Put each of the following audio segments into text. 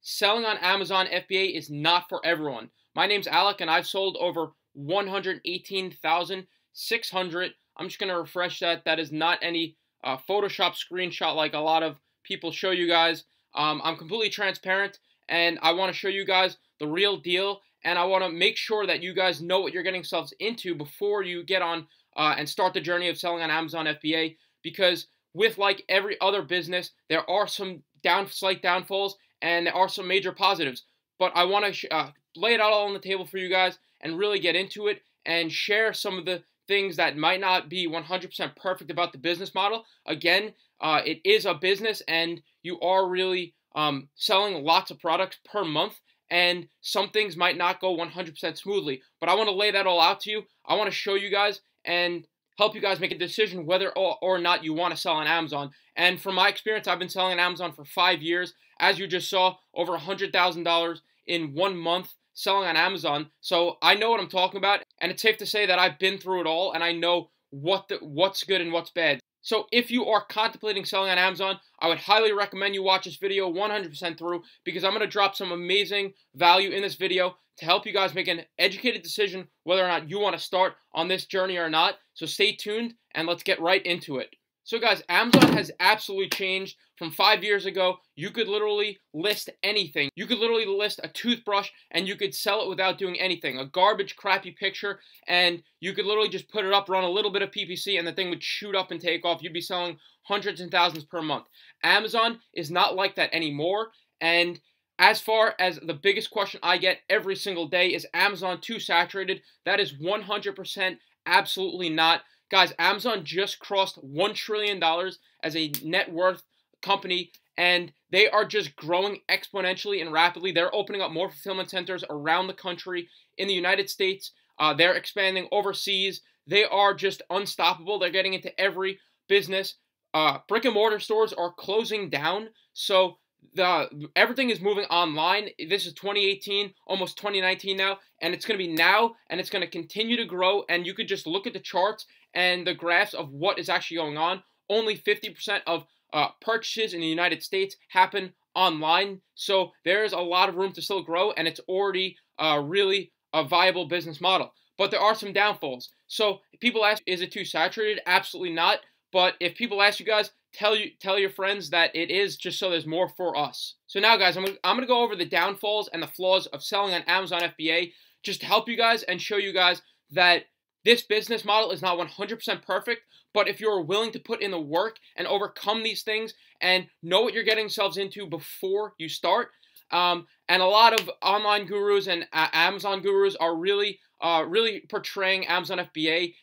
selling on Amazon FBA is not for everyone. My name's Alec, and I've sold over 118,600. I'm just going to refresh that. That is not any Photoshop screenshot like a lot of people show you guys. I'm completely transparent, and I want to show you guys the real deal, and I want to make sure that you guys know what you're getting yourselves into before you get on and start the journey of selling on Amazon FBA, because with like every other business, there are some slight downfalls, and there are some major positives. But I want to lay it out all on the table for you guys and really get into it and share some of the things that might not be 100% perfect about the business model. Again, it is a business, and you are really selling lots of products per month, and some things might not go 100% smoothly. But I want to lay that all out to you. I want to show you guys and help you guys make a decision whether or not you want to sell on Amazon. And from my experience, I've been selling on Amazon for 5 years. As you just saw, over $100,000 in 1 month selling on Amazon. So I know what I'm talking about, and it's safe to say that I've been through it all, and I know what's good and what's bad. So if you are contemplating selling on Amazon, I would highly recommend you watch this video 100% through, because I'm going to drop some amazing value in this video to help you guys make an educated decision whether or not you want to start on this journey or not. So stay tuned, and let's get right into it. So guys, Amazon has absolutely changed. From 5 years ago, you could literally list anything. You could literally list a toothbrush and you could sell it without doing anything. A garbage, crappy picture, and you could literally just put it up, run a little bit of PPC, and the thing would shoot up and take off. You'd be selling hundreds and thousands per month. Amazon is not like that anymore, and as far as the biggest question I get every single day, is Amazon too saturated? That is 100% absolutely not. Guys, Amazon just crossed $1 trillion as a net worth company, and they are just growing exponentially and rapidly. They're opening up more fulfillment centers around the country. In the United States, they're expanding overseas. They are just unstoppable. They're getting into every business. Brick and mortar stores are closing down, so everything is moving online. This is 2018, almost 2019 now, and it's going to be now, and it's going to continue to grow. And you could just look at the charts and the graphs of what is actually going on. Only 50% of purchases in the United States happen online, so there's a lot of room to still grow, and it's already really a viable business model. But there are some downfalls. So people ask, is it too saturated? Absolutely not. But if people ask you guys, tell your friends that it is, just so there's more for us. So now, guys, I'm gonna go over the downfalls and the flaws of selling on Amazon FBA, just to help you guys and show you guys that this business model is not 100% perfect, but if you're willing to put in the work and overcome these things and know what you're getting yourselves into before you start, and a lot of online gurus and Amazon gurus are really portraying Amazon FBA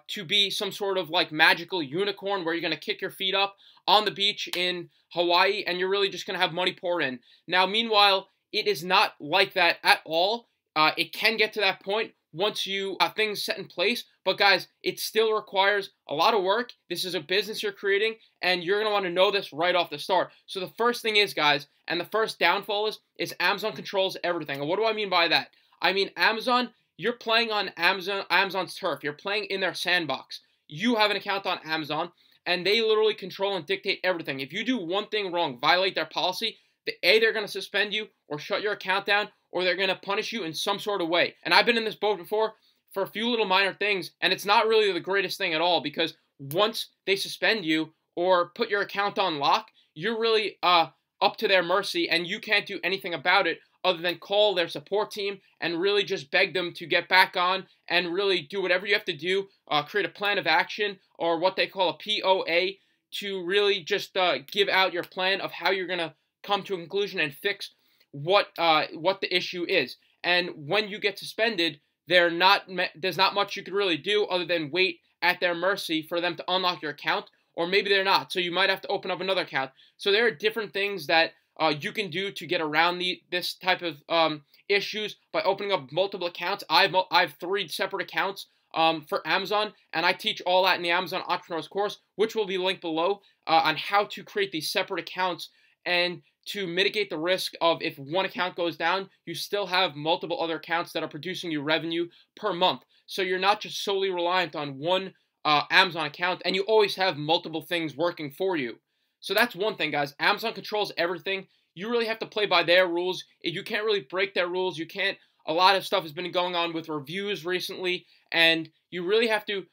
to be some sort of like magical unicorn where you're going to kick your feet up on the beach in Hawaii and you're really just going to have money pour in. Now, meanwhile, it is not like that at all. It can get to that point once you have things set in place, but guys, it still requires a lot of work. This is a business you're creating, and you're going to want to know this right off the start. So the first thing is, guys, and the first downfall is Amazon controls everything. And what do I mean by that? I mean, Amazon, you're playing on Amazon's turf. You're playing in their sandbox. You have an account on Amazon, and they literally control and dictate everything. If you do one thing wrong, violate their policy, they're going to suspend you or shut your account down, or they're going to punish you in some sort of way. And I've been in this boat before for a few little minor things, and it's not really the greatest thing at all, because once they suspend you or put your account on lock, you're really up to their mercy, and you can't do anything about it other than call their support team and really just beg them to get back on and really do whatever you have to do, create a plan of action, or what they call a POA, to really just give out your plan of how you're going to come to a conclusion and fix what the issue is. And when you get suspended, there's not much you could really do other than wait at their mercy for them to unlock your account, or maybe they're not, so you might have to open up another account. So there are different things that you can do to get around this type of issues by opening up multiple accounts. I have 3 separate accounts for Amazon, and I teach all that in the Amazon Entrepreneurs course, which will be linked below, on how to create these separate accounts and to mitigate the risk of, if one account goes down, you still have multiple other accounts that are producing you revenue per month. So you're not just solely reliant on one Amazon account, and you always have multiple things working for you. So that's one thing, guys. Amazon controls everything. you really have to play by their rules. You can't really break their rules. You can't. A lot of stuff has been going on with reviews recently, and you really have to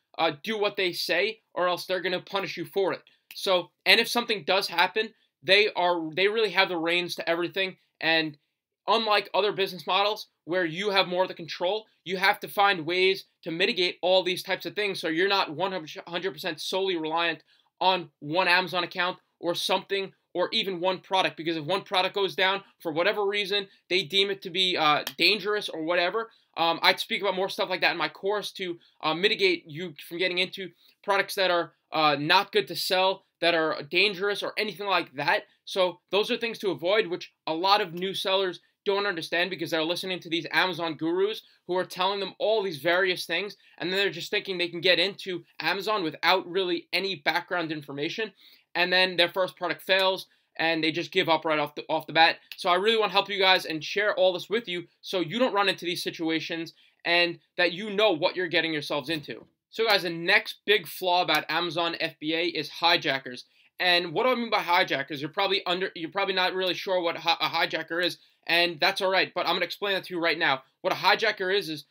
do what they say, or else they're going to punish you for it. So, and if something does happen, they really have the reins to everything. And unlike other business models where you have more of the control, you have to find ways to mitigate all these types of things, so you're not 100% solely reliant on one Amazon account or something, or even one product. Because if one product goes down for whatever reason, they deem it to be dangerous or whatever. I speak about more stuff like that in my course to mitigate you from getting into products that are not good to sell, that are dangerous, or anything like that. So those are things to avoid, which a lot of new sellers don't understand, because they're listening to these Amazon gurus who are telling them all these various things, and then they're just thinking they can get into Amazon without really any background information, and then their first product fails and they just give up right off the bat. So I really want to help you guys and share all this with you so you don't run into these situations, and that you know what you're getting yourselves into. So guys, the next big flaw about Amazon FBA is hijackers. And what do I mean by hijackers? You're probably not really sure what a hijacker is, and that's all right, but I'm going to explain that to you right now. What a hijacker is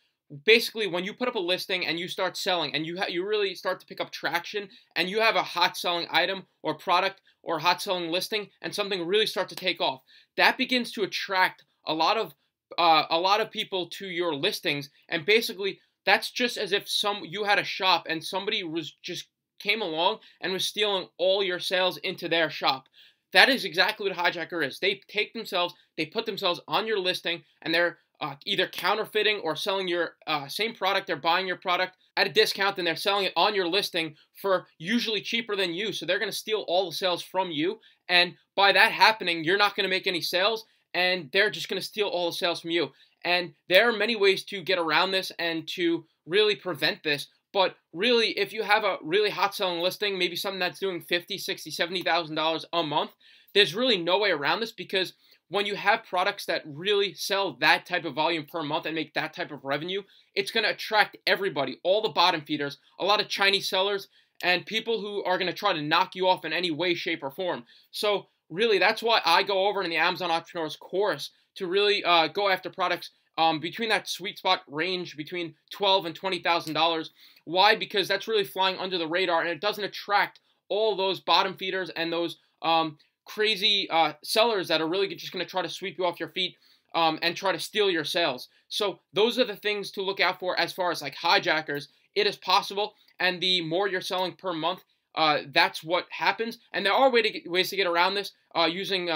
basically when you put up a listing and you start selling, and you really start to pick up traction, and you have a hot selling item or product or hot selling listing, and something really starts to take off. That begins to attract a lot of people to your listings, and basically that's just as if you had a shop and somebody came along and was stealing all your sales into their shop. That is exactly what a hijacker is. They put themselves on your listing, and they're either counterfeiting or selling your same product. They're buying your product at a discount, and they're selling it on your listing for usually cheaper than you. So they're going to steal all the sales from you. And by that happening, you're not going to make any sales, and they're just going to steal all the sales from you. And there are many ways to get around this and to really prevent this. But really, if you have a really hot selling listing, maybe something that's doing $50,000, $60,000, $70,000 a month, there's really no way around this, because when you have products that really sell that type of volume per month and make that type of revenue, it's going to attract everybody, all the bottom feeders, a lot of Chinese sellers, and people who are going to try to knock you off in any way, shape, or form. So really, that's why I go over in the Amazon Entrepreneurs course to really go after products between that sweet spot range between $12,000 and $20,000. Why? Because that's really flying under the radar, and it doesn't attract all those bottom feeders and those crazy sellers that are really just going to try to sweep you off your feet and try to steal your sales. So those are the things to look out for as far as like hijackers. It is possible, and the more you're selling per month, that's what happens. And there are ways to get around this using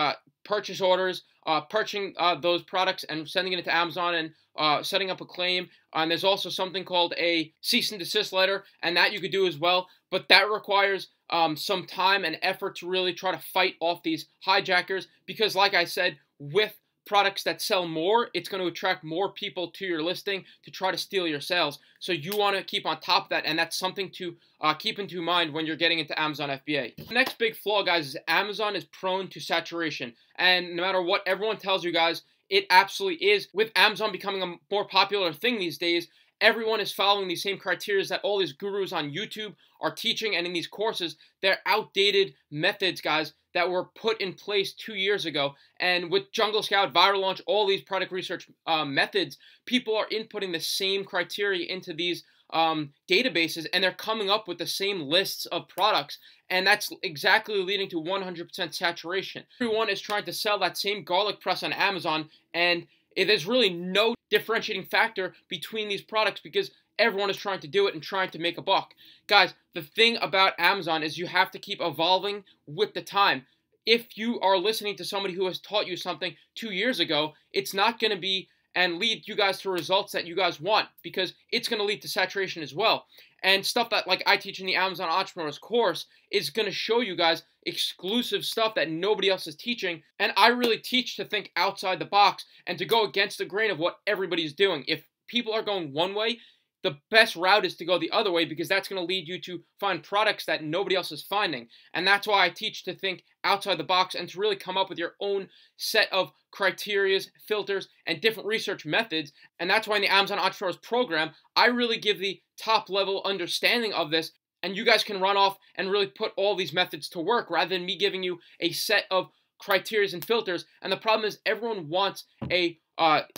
purchase orders, purchasing those products and sending it into Amazon and setting up a claim. And there's also something called a cease and desist letter, and that you could do as well. But that requires some time and effort to really try to fight off these hijackers, because like I said, with products that sell more, it's going to attract more people to your listing to try to steal your sales. So you want to keep on top of that, and that's something to keep into mind when you're getting into Amazon FBA. The next big flaw, guys, is Amazon is prone to saturation. And no matter what everyone tells you guys, it absolutely is. With Amazon becoming a more popular thing these days, everyone is following these same criteria that all these gurus on YouTube are teaching, and in these courses. They're outdated methods, guys, that were put in place 2 years ago. And with Jungle Scout, Viral Launch, all these product research methods, people are inputting the same criteria into these databases, and they're coming up with the same lists of products, and that's exactly leading to 100% saturation. Everyone is trying to sell that same garlic press on Amazon, and there's really no differentiating factor between these products, because everyone is trying to do it and trying to make a buck. Guys, the thing about Amazon is you have to keep evolving with the time. If you are listening to somebody who has taught you something 2 years ago, it's not going to be and lead you guys to results that you guys want, because it's going to lead to saturation as well. And stuff that like I teach in the Amazon Entrepreneurs course is going to show you guys exclusive stuff that nobody else is teaching. And I really teach to think outside the box and to go against the grain of what everybody's doing. If people are going one way, the best route is to go the other way, because that's going to lead you to find products that nobody else is finding. And that's why I teach to think outside the box and to really come up with your own set of criterias, filters, and different research methods. And that's why in the Amazon Entrepreneurs program, I really give the top level understanding of this, and you guys can run off and really put all these methods to work rather than me giving you a set of criteria and filters, and the problem is everyone wants a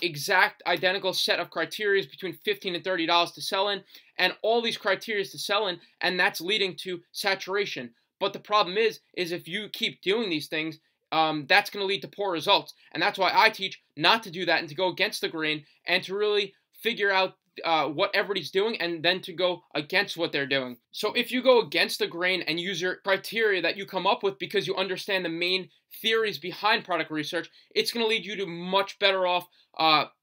exact identical set of criteria between $15 and $30 to sell in, and all these criteria to sell in, and that's leading to saturation. But the problem is if you keep doing these things, that's going to lead to poor results, and that's why I teach not to do that and to go against the grain and to really figure out what everybody's doing and then to go against what they're doing. So if you go against the grain and use your criteria that you come up with because you understand the main theories behind product research, it's going to lead you to much better off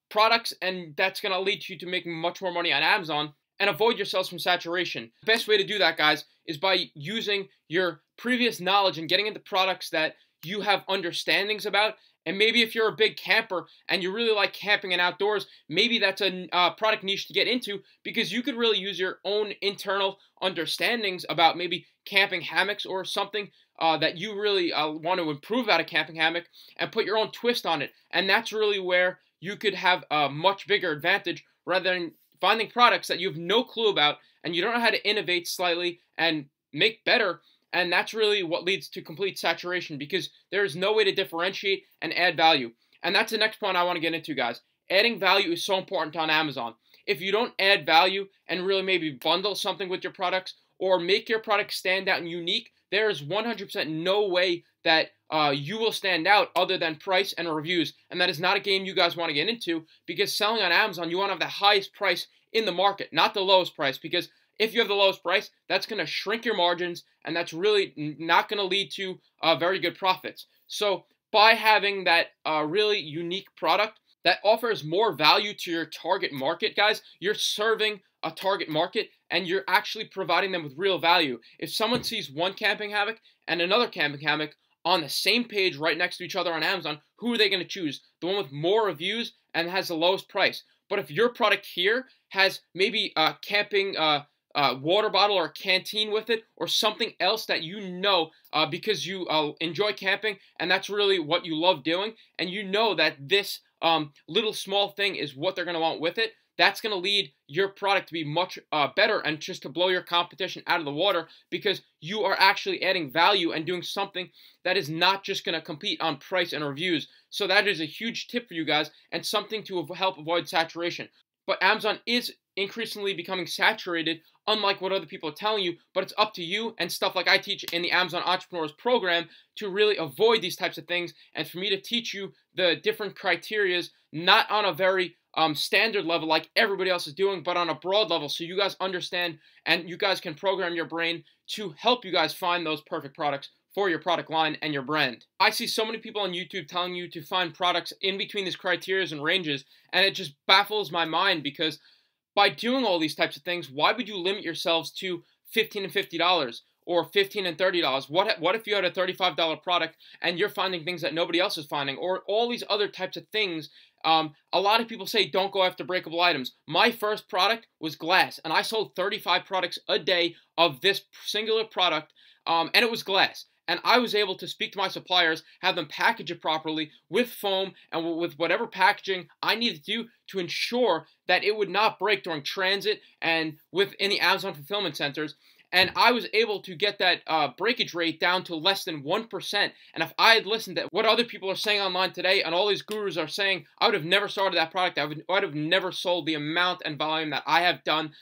products, and that's going to lead you to making much more money on Amazon and avoid yourselves from saturation. The best way to do that, guys, is by using your previous knowledge and getting into products that you have understandings about. And maybe if you're a big camper and you really like camping and outdoors, maybe that's a product niche to get into, because you could really use your own internal understandings about maybe camping hammocks or something that you really want to improve out of camping hammock and put your own twist on it. And that's really where you could have a much bigger advantage rather than finding products that you have no clue about and you don't know how to innovate slightly and make better. And that's really what leads to complete saturation, because there is no way to differentiate and add value. And that's the next point I want to get into, guys. Adding value is so important on Amazon. If you don't add value and really maybe bundle something with your products or make your product stand out and unique, there is 100% no way that you will stand out other than price and reviews. And that is not a game you guys want to get into, because selling on Amazon, you want to have the highest price in the market, not the lowest price, because if you have the lowest price, that's going to shrink your margins, and that's really not going to lead to very good profits. So by having that really unique product that offers more value to your target market, guys, you're serving a target market and you're actually providing them with real value. If someone sees one camping hammock and another camping hammock on the same page right next to each other on Amazon, who are they going to choose? The one with more reviews and has the lowest price. But if your product here has maybe a camping water bottle or a canteen with it, or something else that you know because you enjoy camping and that's really what you love doing, and you know that this little small thing is what they're going to want with it, that's going to lead your product to be much better and just to blow your competition out of the water, because you are actually adding value and doing something that is not just going to compete on price and reviews. So that is a huge tip for you guys and something to help avoid saturation. But Amazon is increasingly becoming saturated, unlike what other people are telling you, but it's up to you and stuff like I teach in the Amazon Entrepreneurs Program to really avoid these types of things, and for me to teach you the different criterias, not on a very standard level like everybody else is doing, but on a broad level, so you guys understand and you guys can program your brain to help you guys find those perfect products for your product line and your brand. I see so many people on YouTube telling you to find products in between these criterias and ranges, and it just baffles my mind, because by doing all these types of things, why would you limit yourselves to $15 and $50 or $15 and $30? What if you had a $35 product and you're finding things that nobody else is finding, or all these other types of things? A lot of people say don't go after breakable items. My first product was glass, and I sold 35 products a day of this singular product, and it was glass. And I was able to speak to my suppliers, have them package it properly with foam and with whatever packaging I needed to do to ensure that it would not break during transit and within the Amazon fulfillment centers. And I was able to get that breakage rate down to less than 1%. And if I had listened to what other people are saying online today and all these gurus are saying, I would have never started that product. I would have never sold the amount and volume that I have done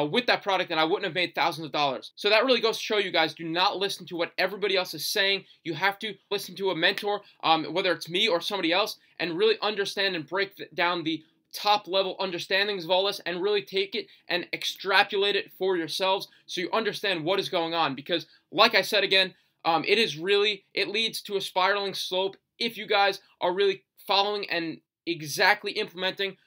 with that product, and I wouldn't have made thousands of dollars. So that really goes to show you guys, do not listen to what everybody else is saying. You have to listen to a mentor, whether it's me or somebody else, and really understand and break down the top level understandings of all this and really take it and extrapolate it for yourselves so you understand what is going on. Because like I said again, it leads to a spiraling slope if you guys are really following and exactly implementing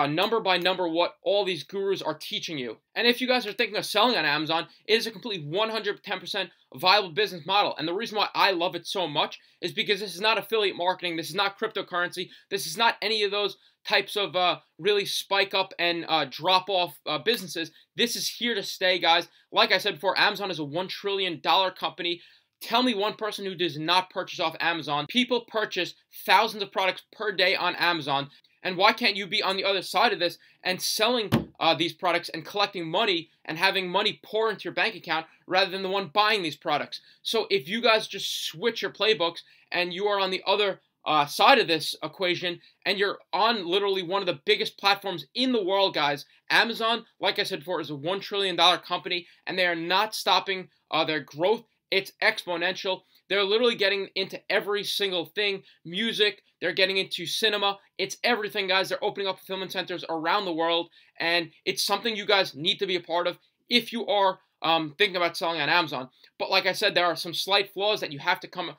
number by number what all these gurus are teaching you. And if you guys are thinking of selling on Amazon, it is a completely 110% viable business model. And the reason why I love it so much is because this is not affiliate marketing, this is not cryptocurrency, this is not any of those types of really spike up and drop off businesses. This is here to stay, guys. Like I said before, Amazon is a $1 trillion company. Tell me one person who does not purchase off Amazon. People purchase thousands of products per day on Amazon. And why can't you be on the other side of this and selling these products and collecting money and having money pour into your bank account rather than the one buying these products? So if you guys just switch your playbooks and you are on the other side of this equation and you're on literally one of the biggest platforms in the world, guys. Amazon, like I said before, is a $1 trillion company, and they are not stopping their growth. It's exponential. They're literally getting into every single thing. Music, they're getting into cinema. It's everything, guys. They're opening up fulfillment centers around the world, and it's something you guys need to be a part of if you are thinking about selling on Amazon. But like I said, there are some slight flaws that you have to come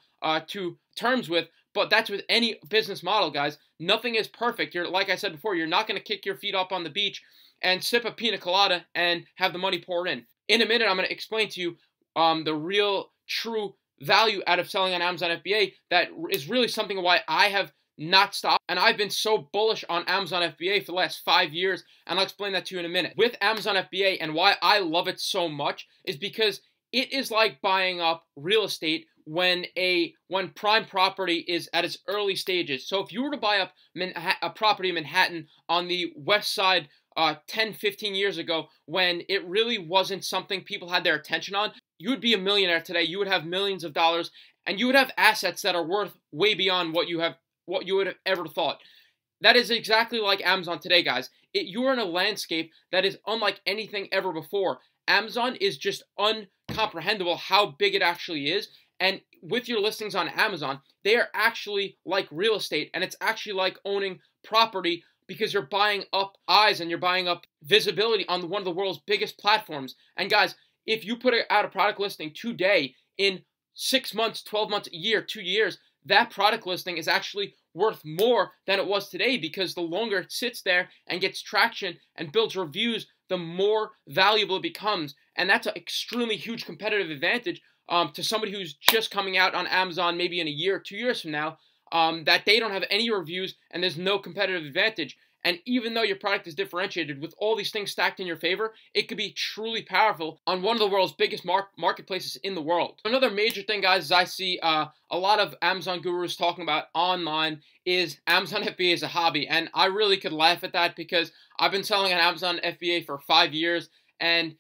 to terms with, but that's with any business model, guys. Nothing is perfect. Like I said before, you're not going to kick your feet up on the beach and sip a pina colada and have the money pour in. In a minute, I'm going to explain to you the real, true value out of selling on Amazon FBA that is really something why I have not stopped. And I've been so bullish on Amazon FBA for the last 5 years, and I'll explain that to you in a minute. With Amazon FBA, and why I love it so much is because it is like buying up real estate when prime property is at its early stages. So if you were to buy up a property in Manhattan on the west side 10, 15 years ago, when it really wasn't something people had their attention on, you would be a millionaire today. You would have millions of dollars, and you would have assets that are worth way beyond what you would have ever thought. That is exactly like Amazon today, guys. You are in a landscape that is unlike anything ever before. Amazon is just uncomprehendable how big it actually is. And with your listings on Amazon, they are actually like real estate, and it's actually like owning property, because you're buying up eyes and you're buying up visibility on one of the world's biggest platforms. And guys, if you put out a product listing today, in 6 months, 12 months, a year, 2 years, that product listing is actually worth more than it was today, because the longer it sits there and gets traction and builds reviews, the more valuable it becomes. And that's an extremely huge competitive advantage to somebody who's just coming out on Amazon maybe in a year or 2 years from now, that they don't have any reviews and there's no competitive advantage. And even though your product is differentiated with all these things stacked in your favor, it could be truly powerful on one of the world's biggest marketplaces in the world. Another major thing, guys, is I see a lot of Amazon gurus talking about online is Amazon FBA is a hobby. And I really could laugh at that, because I've been selling on Amazon FBA for 5 years, and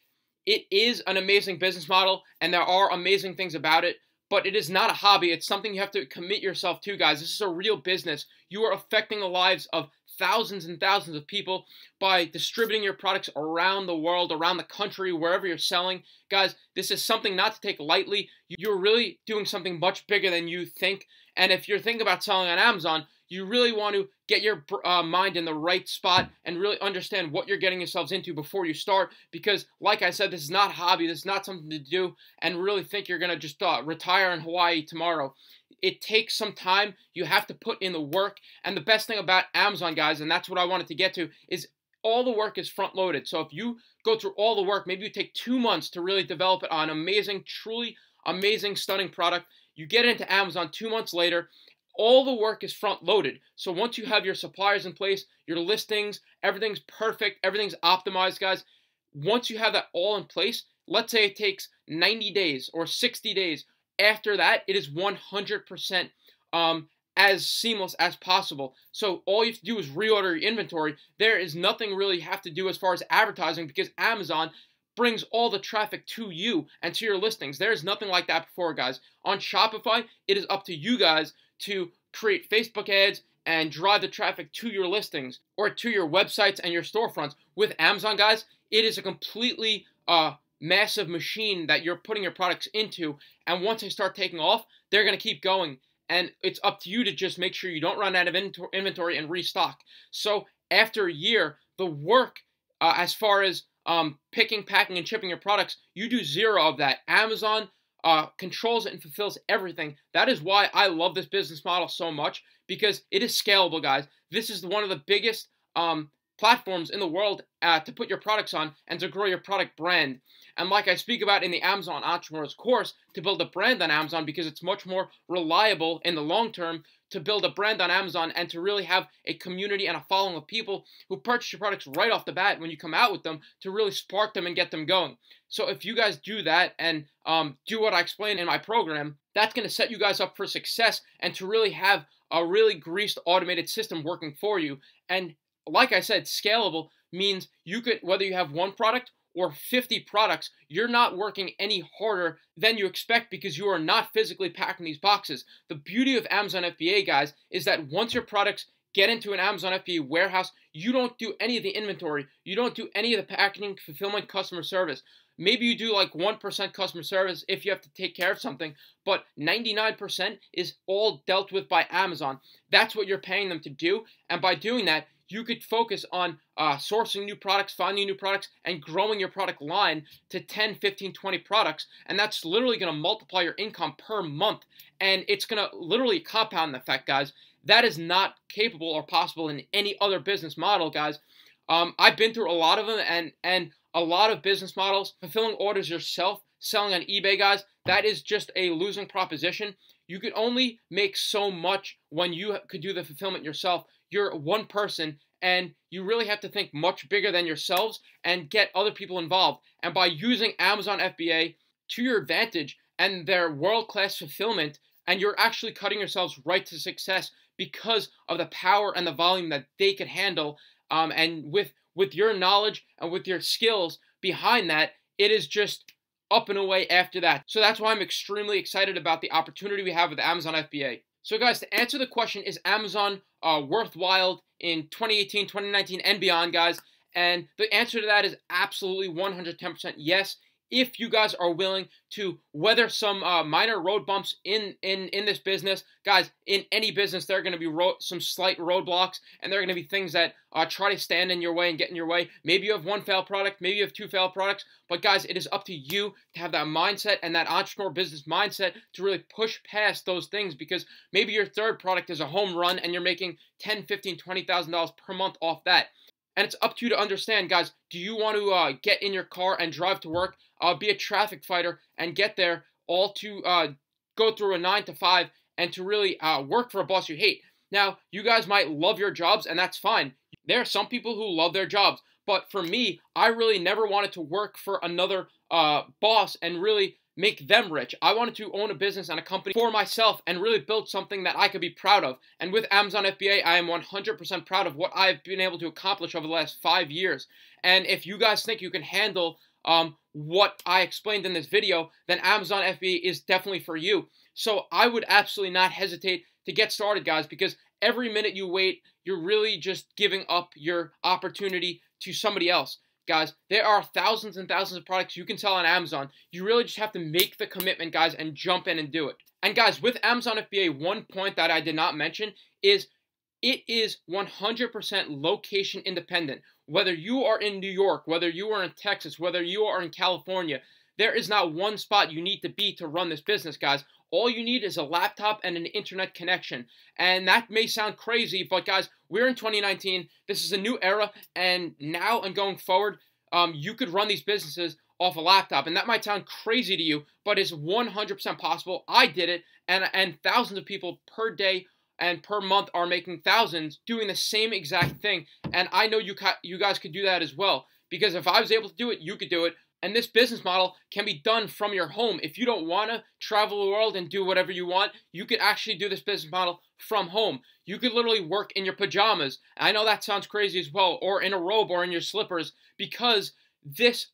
it is an amazing business model, and there are amazing things about it. But it is not a hobby. It's something you have to commit yourself to, guys. This is a real business. You are affecting the lives of thousands and thousands of people by distributing your products around the world, around the country, wherever you're selling. Guys, this is something not to take lightly. You're really doing something much bigger than you think. And if you're thinking about selling on Amazon, you really want to get your mind in the right spot and really understand what you're getting yourselves into before you start. Because, like I said, this is not a hobby. This is not something to do and really think you're going to just retire in Hawaii tomorrow. It takes some time. You have to put in the work. And the best thing about Amazon, guys, and that's what I wanted to get to, is all the work is front-loaded. So if you go through all the work, maybe you take 2 months to really develop it on an amazing, truly amazing, stunning product. You get it into Amazon 2 months later. All the work is front-loaded. So once you have your suppliers in place, your listings, everything's perfect, everything's optimized, guys. Once you have that all in place, let's say it takes 90 days or 60 days. After that, it is 100% as seamless as possible. So all you have to do is reorder your inventory. There is nothing really you have to do as far as advertising, because Amazon brings all the traffic to you and to your listings. There is nothing like that before, guys. On Shopify, it is up to you guys to create Facebook ads and drive the traffic to your listings or to your websites and your storefronts. With Amazon, guys, it is a completely massive machine that you're putting your products into, and once they start taking off, they're going to keep going, and it's up to you to just make sure you don't run out of inventory and restock. So after a year, the work as far as picking, packing, and shipping your products, you do zero of that. Amazon controls it and fulfills everything. That is why I love this business model so much, because it is scalable, guys. This is one of the biggest platforms in the world to put your products on and to grow your product brand. And like I speak about in the Amazon Entrepreneurs course, to build a brand on Amazon, because it's much more reliable in the long term to build a brand on Amazon and to really have a community and a following of people who purchase your products right off the bat when you come out with them, to really spark them and get them going. So if you guys do that and do what I explained in my program, that's going to set you guys up for success and to really have a really greased automated system working for you. And like I said, scalable means you could, whether you have one product or 50 products, you're not working any harder than you expect because you are not physically packing these boxes. The beauty of Amazon FBA, guys, is that once your products get into an Amazon FBA warehouse, you don't do any of the inventory. You don't do any of the packaging, fulfillment, customer service. Maybe you do like 1% customer service if you have to take care of something, but 99% is all dealt with by Amazon. That's what you're paying them to do, and by doing that, you could focus on sourcing new products, finding new products, and growing your product line to 10, 15, 20 products. And that's literally going to multiply your income per month. And it's going to literally compound the effect, guys. That is not capable or possible in any other business model, guys. I've been through a lot of them, and a lot of business models, fulfilling orders yourself, selling on eBay, guys, that is just a losing proposition. You could only make so much when you could do the fulfillment yourself. You're one person, and you really have to think much bigger than yourselves and get other people involved. And by using Amazon FBA to your advantage and their world-class fulfillment, and you're actually cutting yourselves right to success because of the power and the volume that they can handle. And with your knowledge and with your skills behind that, it is just up and away after that. So that's why I'm extremely excited about the opportunity we have with Amazon FBA. So guys, to answer the question, is Amazon worthwhile in 2018, 2019, and beyond, guys? And the answer to that is absolutely 110% yes. If you guys are willing to weather some minor road bumps in this business, guys, in any business, there are going to be some slight roadblocks, and there are going to be things that try to stand in your way and get in your way. Maybe you have one failed product, maybe you have two failed products, but guys, it is up to you to have that mindset and that entrepreneur business mindset to really push past those things, because maybe your third product is a home run and you're making $10,000, $15,000, $20,000 per month off that. And it's up to you to understand, guys, do you want to get in your car and drive to work, be a traffic fighter, and get there all to go through a 9 to 5 and to really work for a boss you hate? Now, you guys might love your jobs, and that's fine. There are some people who love their jobs. But for me, I really never wanted to work for another boss and really make them rich. I wanted to own a business and a company for myself and really build something that I could be proud of. And with Amazon FBA, I am 100% proud of what I've been able to accomplish over the last 5 years. And if you guys think you can handle what I explained in this video, then Amazon FBA is definitely for you. So I would absolutely not hesitate to get started, guys, because every minute you wait, you're really just giving up your opportunity to somebody else. Guys, there are thousands and thousands of products you can sell on Amazon. You really just have to make the commitment, guys, and jump in and do it. And guys, with Amazon FBA, one point that I did not mention is it is 100% location independent. Whether you are in New York, whether you are in Texas, whether you are in California, there is not one spot you need to be to run this business, guys. All you need is a laptop and an internet connection. And that may sound crazy, but guys, we're in 2019. This is a new era, and now and going forward, you could run these businesses off a laptop. And that might sound crazy to you, but it's 100% possible. I did it, and thousands of people per day and per month are making thousands doing the same exact thing. And I know you guys could do that as well, because if I was able to do it, you could do it. And this business model can be done from your home. If you don't want to travel the world and do whatever you want, you could actually do this business model from home. You could literally work in your pajamas. I know that sounds crazy as well, or in a robe or in your slippers, because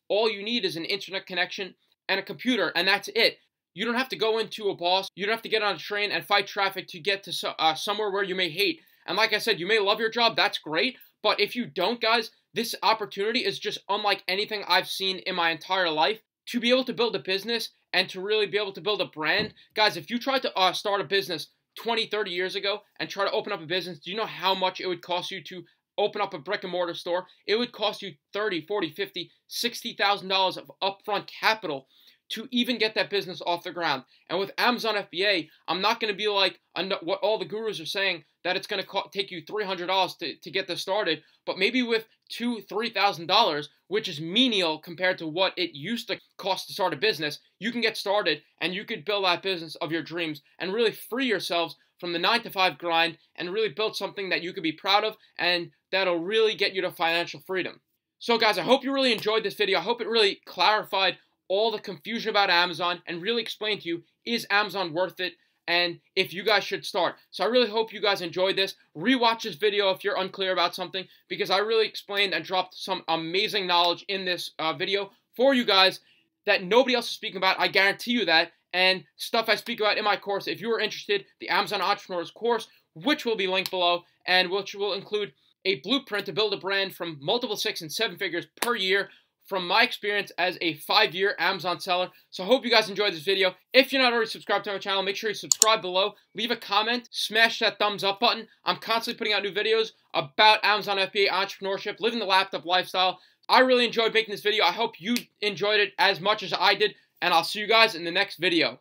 all you need is an internet connection and a computer, and that's it. You don't have to go into a boss. You don't have to get on a train and fight traffic to get to somewhere where you may hate. And like I said, you may love your job. That's great. But if you don't, guys, this opportunity is just unlike anything I've seen in my entire life. To be able to build a business and to really be able to build a brand. Guys, if you tried to start a business 20, 30 years ago and try to open up a business, do you know how much it would cost you to open up a brick and mortar store? It would cost you $30,000, $40,000, $50,000, $60,000 of upfront capital to even get that business off the ground. And with Amazon FBA, I'm not going to be like what all the gurus are saying, that it's going to take you $300 to get this started, but maybe with $2,000, $3,000, which is menial compared to what it used to cost to start a business, you can get started and you could build that business of your dreams and really free yourselves from the 9 to 5 grind and really build something that you could be proud of and that'll really get you to financial freedom. So guys, I hope you really enjoyed this video. I hope it really clarified all the confusion about Amazon and really explained to you, is Amazon worth it? and if you guys should start. So I really hope you guys enjoyed this. Rewatch this video if you're unclear about something, because I really explained and dropped some amazing knowledge in this video for you guys that nobody else is speaking about. I guarantee you that. And stuff I speak about in my course. If you are interested, the Amazon Entrepreneurs course, which will be linked below, and which will include a blueprint to build a brand from multiple 6 and 7 figures per year from my experience as a 5-year Amazon seller. So I hope you guys enjoyed this video. If you're not already subscribed to my channel, make sure you subscribe below, leave a comment, smash that thumbs up button. I'm constantly putting out new videos about Amazon FBA entrepreneurship, living the laptop lifestyle. I really enjoyed making this video. I hope you enjoyed it as much as I did, and I'll see you guys in the next video.